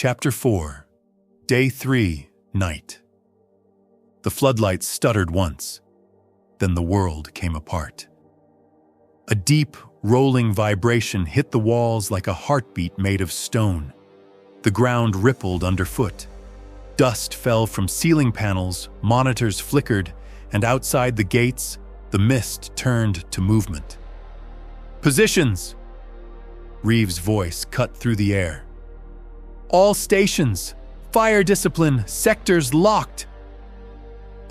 Chapter 4, Day 3, Night. The floodlights stuttered once, then the world came apart. A deep, rolling vibration hit the walls like a heartbeat made of stone. The ground rippled underfoot. Dust fell from ceiling panels, monitors flickered, and outside the gates, the mist turned to movement. "Positions!" Reeve's voice cut through the air. "All stations! Fire discipline! Sectors locked!"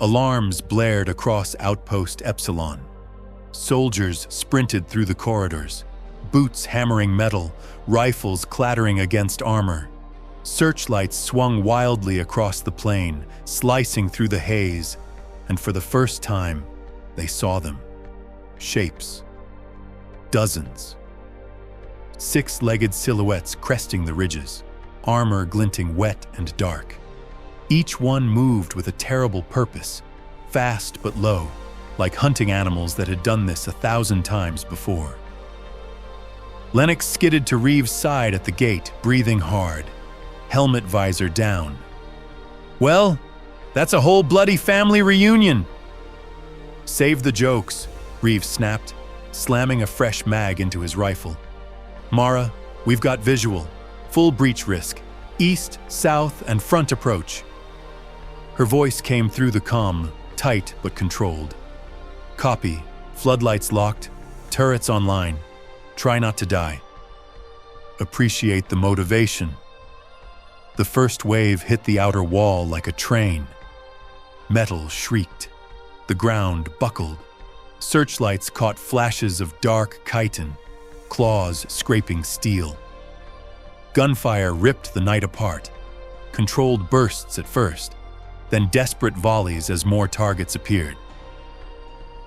Alarms blared across Outpost Epsilon. Soldiers sprinted through the corridors, boots hammering metal, rifles clattering against armor. Searchlights swung wildly across the plain, slicing through the haze, and for the first time, they saw them. Shapes. Dozens. Six-legged silhouettes cresting the ridges, armor glinting wet and dark. Each one moved with a terrible purpose, fast but low, like hunting animals that had done this 1,000 times before. Lennox skidded to Reeve's side at the gate, breathing hard, helmet visor down. "Well, that's a whole bloody family reunion!" "Save the jokes," Reeve snapped, slamming a fresh mag into his rifle. "Mara, we've got visual. Full breach risk. East, south, and front approach." Her voice came through the comm, tight but controlled. "Copy. Floodlights locked. Turrets online. Try not to die." "Appreciate the motivation." The first wave hit the outer wall like a train. Metal shrieked. The ground buckled. Searchlights caught flashes of dark chitin, claws scraping steel. Gunfire ripped the night apart, controlled bursts at first, then desperate volleys as more targets appeared.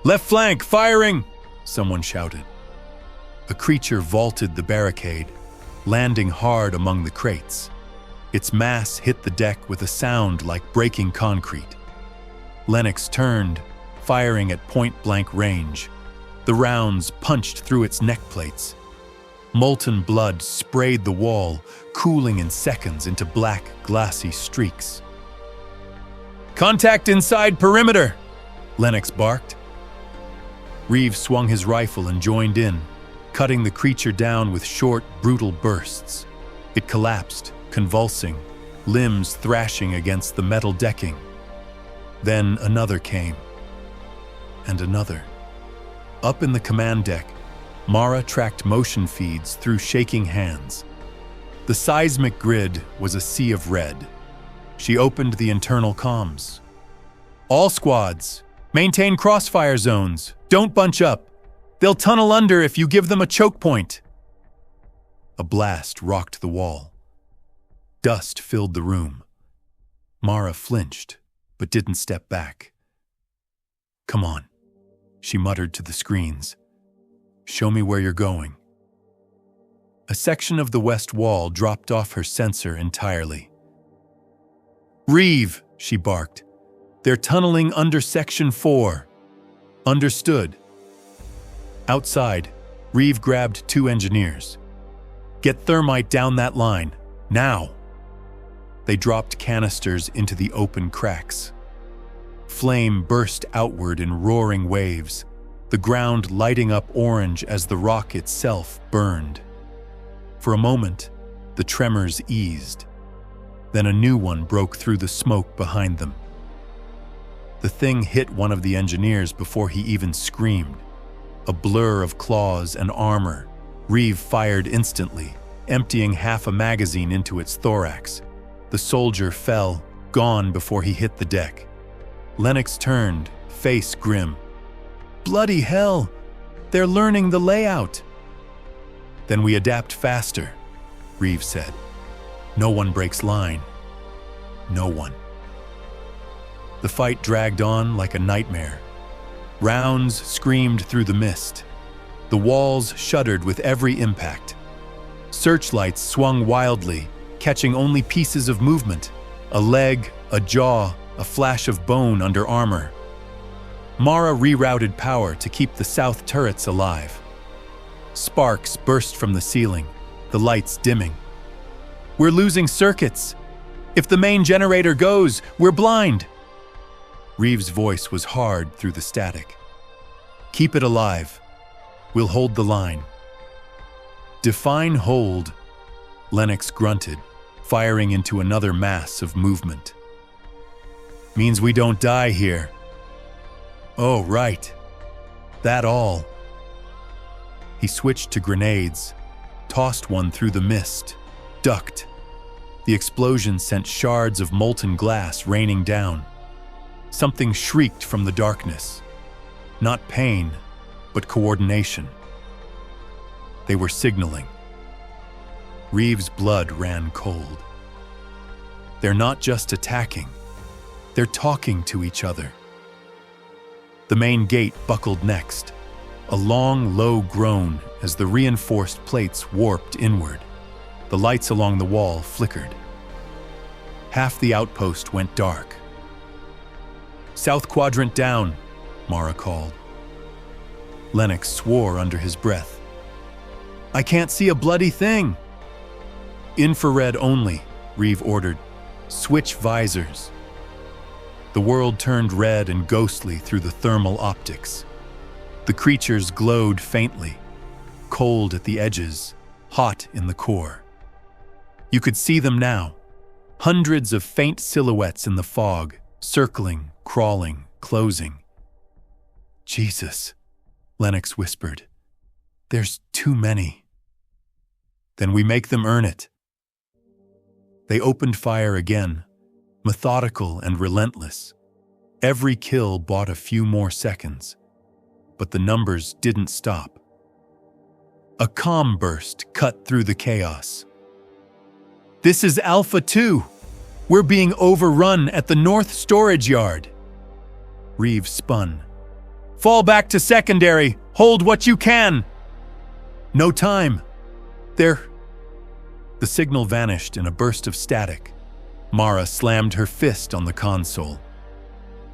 "Left flank, firing!" someone shouted. A creature vaulted the barricade, landing hard among the crates. Its mass hit the deck with a sound like breaking concrete. Lennox turned, firing at point-blank range. The rounds punched through its neck plates. Molten blood sprayed the wall, cooling in seconds into black, glassy streaks. "Contact inside perimeter!" Lennox barked. Reeve swung his rifle and joined in, cutting the creature down with short, brutal bursts. It collapsed, convulsing, limbs thrashing against the metal decking. Then another came, and another. Up in the command deck, Mara tracked motion feeds through shaking hands. The seismic grid was a sea of red. She opened the internal comms. "All squads, maintain crossfire zones. Don't bunch up. They'll tunnel under if you give them a choke point." A blast rocked the wall. Dust filled the room. Mara flinched, but didn't step back. "Come on," she muttered to the screens. "Show me where you're going." A section of the west wall dropped off her sensor entirely. "Reeve," she barked. "They're tunneling under Section 4. "Understood." Outside, Reeve grabbed 2 engineers. "Get thermite down that line, now." They dropped canisters into the open cracks. Flame burst outward in roaring waves, the ground lighting up orange as the rock itself burned. For a moment, the tremors eased. Then a new one broke through the smoke behind them. The thing hit one of the engineers before he even screamed. A blur of claws and armor. Reeve fired instantly, emptying half a magazine into its thorax. The soldier fell, gone before he hit the deck. Lennox turned, face grim. "Bloody hell! They're learning the layout." "Then we adapt faster," Reeve said. "No one breaks line. No one." The fight dragged on like a nightmare. Rounds screamed through the mist. The walls shuddered with every impact. Searchlights swung wildly, catching only pieces of movement, a leg, a jaw, a flash of bone under armor. Mara rerouted power to keep the south turrets alive. Sparks burst from the ceiling, the lights dimming. We're losing circuits. If the main generator goes, we're blind. Reeve's voice was hard through the static. Keep it alive. We'll hold the line. Define hold, Lennox grunted, firing into another mass of movement. Means we don't die here. Oh, right. That all. He switched to grenades, tossed one through the mist, ducked. The explosion sent shards of molten glass raining down. Something shrieked from the darkness. Not pain, but coordination. They were signaling. Reeve's blood ran cold. They're not just attacking. They're talking to each other. The main gate buckled next, a long, low groan as the reinforced plates warped inward. The lights along the wall flickered. Half the outpost went dark. South quadrant down, Mara called. Lennox swore under his breath. I can't see a bloody thing. Infrared only, Reeve ordered. Switch visors. The world turned red and ghostly through the thermal optics. The creatures glowed faintly, cold at the edges, hot in the core. You could see them now, hundreds of faint silhouettes in the fog, circling, crawling, closing. Jesus, Lennox whispered. There's too many. Then we make them earn it. They opened fire again, methodical and relentless. Every kill bought a few more seconds, but the numbers didn't stop. A comm burst cut through the chaos. This is Alpha 2. We're being overrun at the North Storage Yard. Reeve spun. Fall back to secondary. Hold what you can. No time. The signal vanished in a burst of static. Mara slammed her fist on the console.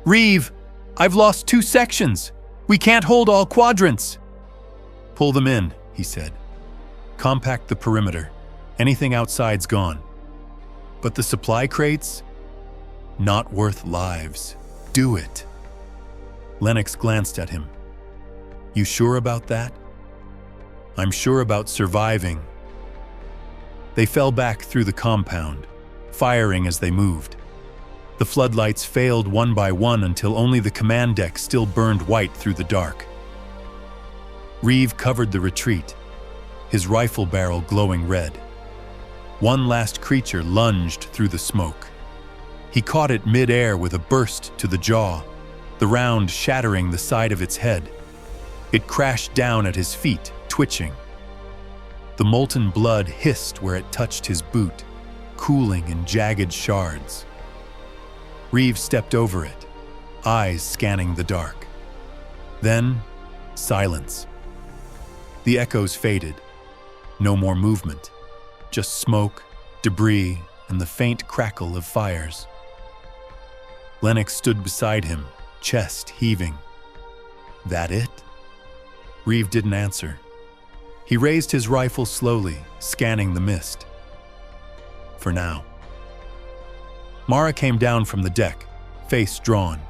Reeve, I've lost 2 sections. We can't hold all quadrants. Pull them in, he said. Compact the perimeter. Anything outside's gone. But the supply crates? Not worth lives. Do it. Lennox glanced at him. You sure about that? I'm sure about surviving. They fell back through the compound, firing as they moved. The floodlights failed one by one until only the command deck still burned white through the dark. Reeve covered the retreat, his rifle barrel glowing red. One last creature lunged through the smoke. He caught it mid-air with a burst to the jaw, the round shattering the side of its head. It crashed down at his feet, twitching. The molten blood hissed where it touched his boot, cooling in jagged shards. Reeve stepped over it, eyes scanning the dark. Then, silence. The echoes faded. No more movement, just smoke, debris, and the faint crackle of fires. Lennox stood beside him, chest heaving. That it? Reeve didn't answer. He raised his rifle slowly, scanning the mist. For now. Mara came down from the deck, face drawn.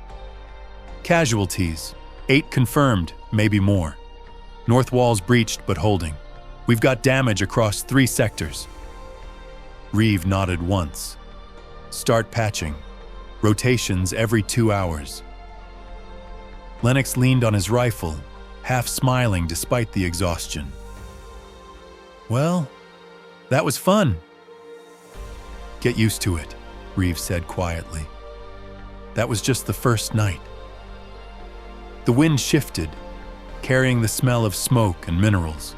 Casualties. 8 confirmed, maybe more. North wall's breached but holding. We've got damage across 3 sectors. Reeve nodded once. Start patching. Rotations every 2 hours. Lennox leaned on his rifle, half smiling despite the exhaustion. Well, that was fun. Get used to it, Reeve said quietly. That was just the first night. The wind shifted, carrying the smell of smoke and minerals.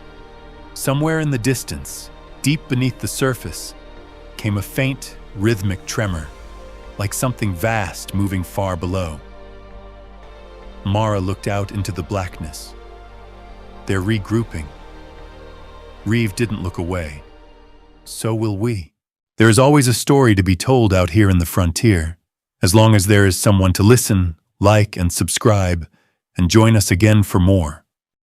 Somewhere in the distance, deep beneath the surface, came a faint, rhythmic tremor, like something vast moving far below. Mara looked out into the blackness. They're regrouping. Reeve didn't look away. So will we. There is always a story to be told out here in the frontier, as long as there is someone to listen, like, and subscribe, and join us again for more.